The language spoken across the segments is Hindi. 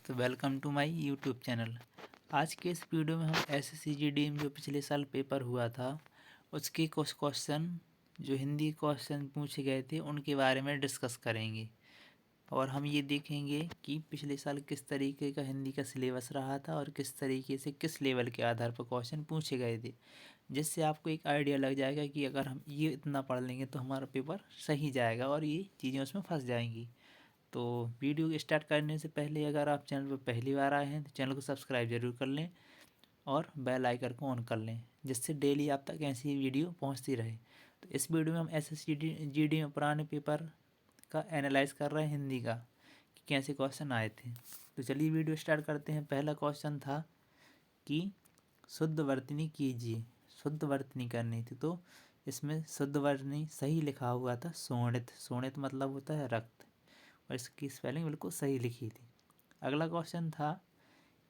तो welcome to my YouTube channel. आज के इस वीडियो में हम SSC GD में जो पिछले साल पेपर हुआ था उसके कुछ क्वेश्चन जो हिंदी क्वेश्चन पूछे गए थे उनके बारे में डिस्कस करेंगे और हम ये देखेंगे कि पिछले साल किस तरीके का हिंदी का सिलेबस रहा था और किस तरीके से किस लेवल के आधार पर क्वेश्चन पूछे गए थे, जिससे आपको एक आइडिया लग जाएगा कि अगर हम ये इतना पढ़ लेंगे तो हमारा पेपर सही जाएगा और ये चीज़ें उसमें फंस जाएंगी। तो वीडियो स्टार्ट करने से पहले अगर आप चैनल पर पहली बार आए हैं तो चैनल को सब्सक्राइब जरूर कर लें और बेल आइकन को ऑन कर लें, जिससे डेली आप तक ऐसी वीडियो पहुंचती रहे। तो इस वीडियो में हम SSC GD में पुराने पेपर का एनालाइज कर रहे हैं हिंदी का कि कैसे क्वेश्चन आए थे। तो चलिए वीडियो स्टार्ट करते हैं। पहला क्वेश्चन था कि शुद्ध वर्तनी कीजिए। शुद्ध वर्तनी करनी थी, तो इसमें शुद्ध वर्तनी सही लिखा हुआ था शोणित। शोणित मतलब होता है रक्त, और इसकी स्पेलिंग बिल्कुल सही लिखी थी। अगला क्वेश्चन था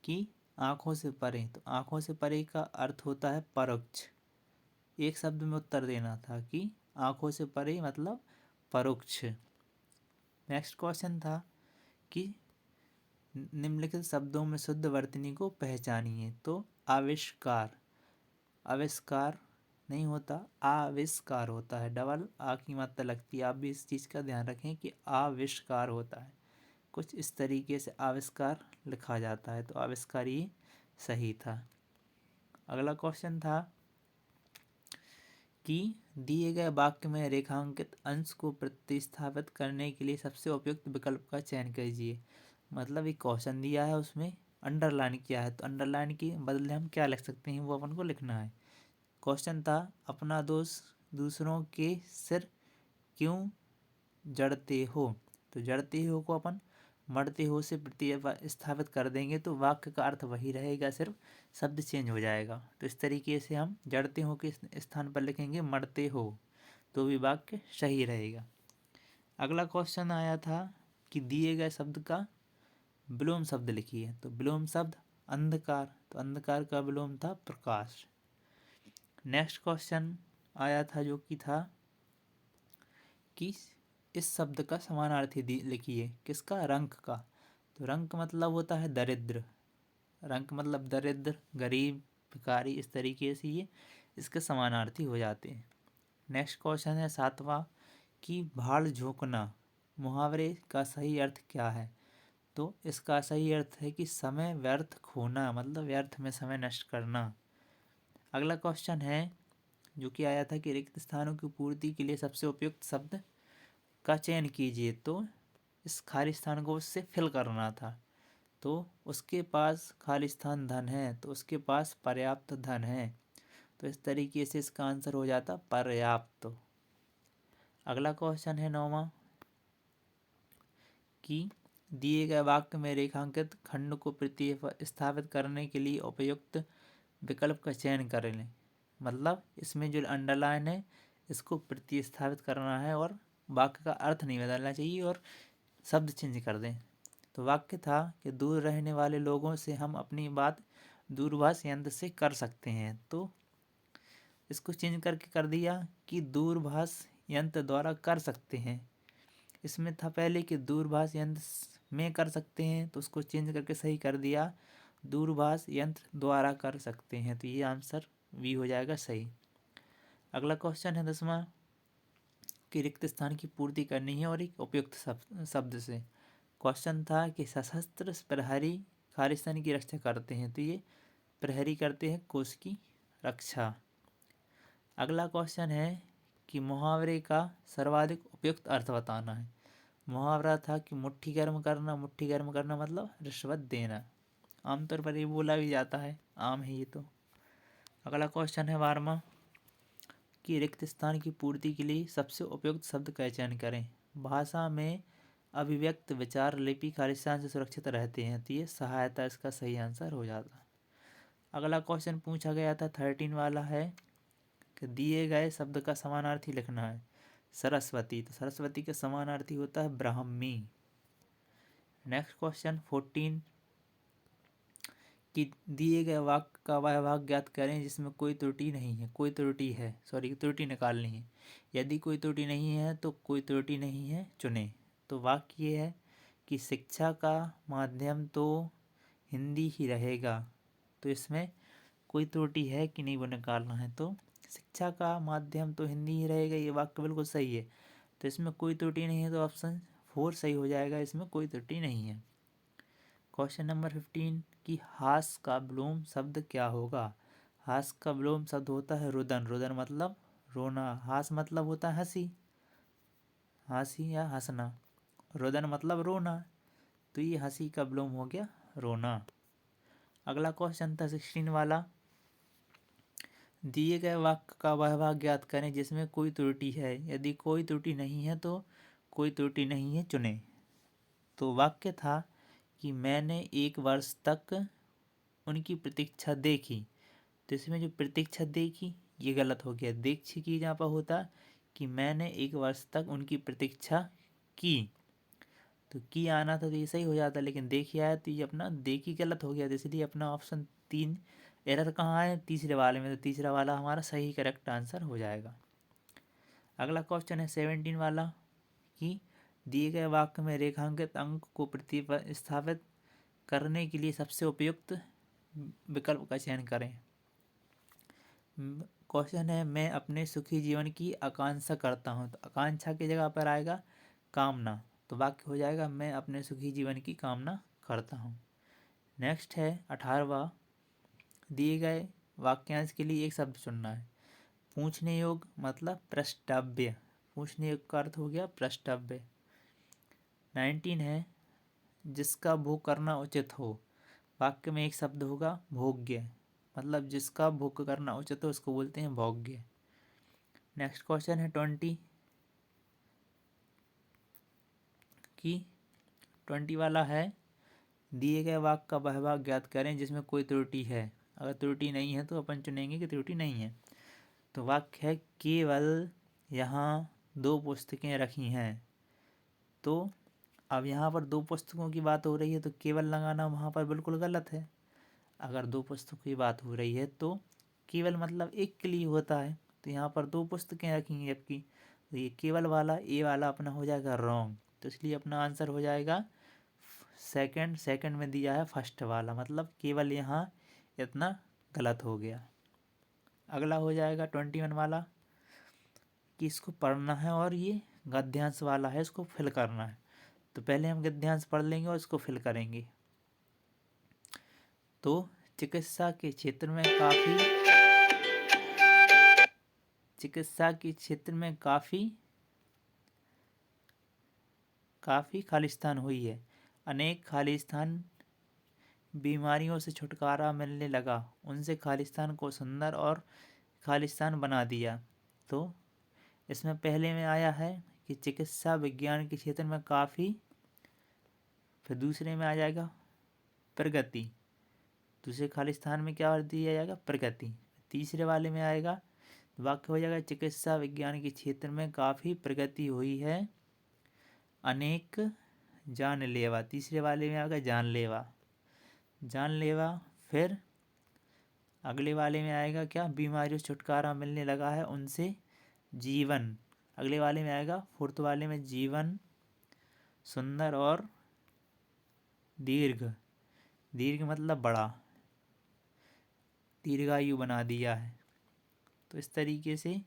कि आँखों से परे। तो आँखों से परे का अर्थ होता है परोक्ष। एक शब्द में उत्तर देना था कि आँखों से परे मतलब परोक्ष। नेक्स्ट क्वेश्चन था कि निम्नलिखित शब्दों में शुद्ध वर्तनी को पहचानिए। तो आविष्कार, आविष्कार नहीं होता, आविष्कार होता है। डबल आ की मात्रा लगती है। आप भी इस चीज़ का ध्यान रखें कि आविष्कार होता है। कुछ इस तरीके से आविष्कार लिखा जाता है, तो आविष्कार ये सही था। अगला क्वेश्चन था कि दिए गए वाक्य में रेखांकित अंश को प्रतिस्थापित करने के लिए सबसे उपयुक्त विकल्प का चयन कीजिए। मतलब एक क्वेश्चन दिया है, उसमें अंडरलाइन किया है, तो अंडरलाइन के बदले हम क्या लिख सकते हैं वो अपन को लिखना है। क्वेश्चन था अपना दोष दूसरों के सिर क्यों जड़ते हो। तो जड़ते हो को अपन मरते हो से प्रतिस्थापित कर देंगे तो वाक्य का अर्थ वही रहेगा, सिर्फ शब्द चेंज हो जाएगा। तो इस तरीके से हम जड़ते हो के स्थान पर लिखेंगे मरते हो, तो भी वाक्य सही रहेगा। अगला क्वेश्चन आया था कि दिए गए शब्द का विलोम शब्द लिखिए। तो विलोम शब्द अंधकार, तो अंधकार का विलोम था प्रकाश। नेक्स्ट क्वेश्चन आया था जो कि था कि इस शब्द का समानार्थी लिखिए। किसका? रंक का। तो रंक मतलब होता है दरिद्र। रंक मतलब दरिद्र, गरीब, भिखारी, इस तरीके से ये इसके समानार्थी हो जाते हैं। नेक्स्ट क्वेश्चन है 7वां कि भाड़ झोंकना मुहावरे का सही अर्थ क्या है। तो इसका सही अर्थ है कि समय व्यर्थ खोना, मतलब व्यर्थ में समय नष्ट करना। अगला क्वेश्चन है जो कि आया था कि रिक्त स्थानों की पूर्ति के लिए सबसे उपयुक्त शब्द का चयन कीजिए। तो इस खाली स्थान को उससे फिल करना था। तो उसके पास खाली स्थान धन है, तो उसके पास पर्याप्त धन है, तो इस तरीके से इसका आंसर हो जाता पर्याप्त। अगला क्वेश्चन है 9वां कि दिए गए वाक्य में रेखांकित खंड को प्रतिस्थापित करने के लिए उपयुक्त विकल्प का चयन कर लें। मतलब इसमें जो अंडरलाइन है इसको प्रतिस्थापित करना है और वाक्य का अर्थ नहीं बदलना चाहिए और शब्द चेंज कर दें। तो वाक्य था कि दूर रहने वाले लोगों से हम अपनी बात दूरभाष यंत्र से कर सकते हैं। तो इसको चेंज करके कर दिया कि दूरभाष यंत्र द्वारा कर सकते हैं। इसमें था पहले कि दूरभाष यंत्र में कर सकते हैं, तो उसको चेंज करके सही कर दिया दूरभाष यंत्र द्वारा कर सकते हैं। तो ये आंसर बी हो जाएगा सही। अगला क्वेश्चन है 10वां कि रिक्त स्थान की पूर्ति करनी है और एक उपयुक्त शब्द से। क्वेश्चन था कि सशस्त्र प्रहरी खालिस्तान की रक्षा करते हैं, तो ये प्रहरी करते हैं कोष की रक्षा। अगला क्वेश्चन है कि मुहावरे का सर्वाधिक उपयुक्त अर्थ बताना है। मुहावरा था कि मुट्ठी गर्म करना। मुट्ठी गर्म करना मतलब रिश्वत देना। आमतौर पर ये बोला भी जाता है, आम है ये तो। अगला क्वेश्चन है 12वां कि रिक्त स्थान की पूर्ति के लिए सबसे उपयुक्त शब्द का चयन करें। भाषा में अभिव्यक्त विचार लिपि खालिस्तान से सुरक्षित रहते हैं, तो ये सहायता इसका सही आंसर हो जाता। अगला क्वेश्चन पूछा गया था 13 वाला है कि दिए गए शब्द का समानार्थी लिखना है। सरस्वती, तो सरस्वती का समानार्थी होता है ब्राह्मी। नेक्स्ट क्वेश्चन 14 कि दिए गए वाक्य का वह भाग ज्ञात करें जिसमें कोई त्रुटि नहीं है। कोई त्रुटि है, सॉरी, त्रुटि निकालनी है। यदि कोई त्रुटि नहीं है तो कोई त्रुटि नहीं है चुने। तो वाक्य ये है कि शिक्षा का माध्यम तो हिंदी ही रहेगा। तो इसमें कोई त्रुटि है कि नहीं वो निकालना है। तो शिक्षा का माध्यम तो हिंदी ही रहेगा, ये वाक्य बिल्कुल सही है। तो इसमें कोई त्रुटि नहीं है, तो ऑप्शन 4 सही हो जाएगा, इसमें कोई त्रुटि नहीं है। क्वेश्चन नंबर 15 कि हास का विलोम शब्द क्या होगा। हास का विलोम शब्द होता है रुदन। रुदन मतलब रोना, हास मतलब होता है हंसी, हंसी या हंसना, रुदन मतलब रोना, तो ये हंसी का विलोम हो गया रोना। अगला क्वेश्चन था 16 वाला, दिए गए वाक्य का वह भाग ज्ञात करें जिसमें कोई त्रुटि है। यदि कोई त्रुटि नहीं है तो कोई त्रुटि नहीं है चुने। तो वाक्य था कि मैंने 1 वर्ष तक उनकी प्रतीक्षा देखी। तो इसमें जो प्रतीक्षा देखी ये गलत हो गया। देखी की जहाँ पर होता कि मैंने 1 वर्ष तक उनकी प्रतीक्षा की, तो की आना था तो ये सही हो जाता, लेकिन देखी आया तो ये अपना देखी गलत हो गया। तो इसलिए अपना ऑप्शन 3 एरर कहाँ है, तीसरे वाले में। तो तीसरा वाला हमारा सही करेक्ट आंसर हो जाएगा। अगला क्वेश्चन है 17 वाला कि दिए गए वाक्य में रेखांकित अंक को प्रतिस्थापित करने के लिए सबसे उपयुक्त विकल्प का चयन करें। क्वेश्चन है मैं अपने सुखी जीवन की आकांक्षा करता हूँ। तो आकांक्षा की जगह पर आएगा कामना, तो वाक्य हो जाएगा मैं अपने सुखी जीवन की कामना करता हूँ। नेक्स्ट है 18वां, दिए गए वाक्यांश के लिए एक शब्द चुनना है। पूछने योग्य मतलब प्रश्नव्य, पूछने योग्य का अर्थ हो गया प्रश्नव्य। 19 है जिसका भोग करना उचित हो। वाक्य में एक शब्द होगा भोग्य, मतलब जिसका भोग करना उचित हो उसको बोलते हैं भोग्य। नेक्स्ट क्वेश्चन है 20 की 20 वाला है दिए गए वाक्य का वह भाग ज्ञात करें जिसमें कोई त्रुटि है। अगर त्रुटि नहीं है तो अपन चुनेंगे कि त्रुटि नहीं है। तो वाक्य है केवल यहाँ 2 पुस्तकें रखी हैं। तो अब यहाँ पर 2 पुस्तकों की बात हो रही है तो केवल लगाना वहाँ पर बिल्कुल गलत है। अगर 2 पुस्तकों की बात हो रही है तो केवल मतलब एक के लिए होता है, तो यहाँ पर 2 पुस्तकें रखी हैं जबकि, तो ये केवल वाला ए वाला अपना हो जाएगा रॉन्ग। तो इसलिए अपना आंसर हो जाएगा सेकंड में दिया है फर्स्ट वाला, मतलब केवल यहाँ इतना गलत हो गया। अगला हो जाएगा 21 वाला कि इसको पढ़ना है और ये गद्यांश वाला है, इसको फिल करना है। तो पहले हम गद्यांश पढ़ लेंगे और इसको फिल करेंगे। तो चिकित्सा के क्षेत्र में काफ़ी खालिस्तान हुई है। अनेक खालिस्तान बीमारियों से छुटकारा मिलने लगा, उनसे खालिस्तान को सुंदर और खालिस्तान बना दिया। तो इसमें पहले में आया है कि चिकित्सा विज्ञान के क्षेत्र में काफ़ी, फिर दूसरे में आ जाएगा प्रगति, दूसरे खालिस्तान में क्या दिया जाएगा प्रगति, तीसरे वाले में आएगा वाक्य हो जाएगा चिकित्सा विज्ञान के क्षेत्र में काफ़ी प्रगति हुई है, अनेक जानलेवा, तीसरे वाले में आएगा जानलेवा। फिर अगले वाले में आएगा क्या बीमारियों से छुटकारा मिलने लगा है उनसे जीवन, अगले वाले में आएगा फोर्थ वाले में जीवन सुंदर और दीर्घ मतलब बड़ा, दीर्घायु बना दिया है। तो इस तरीके से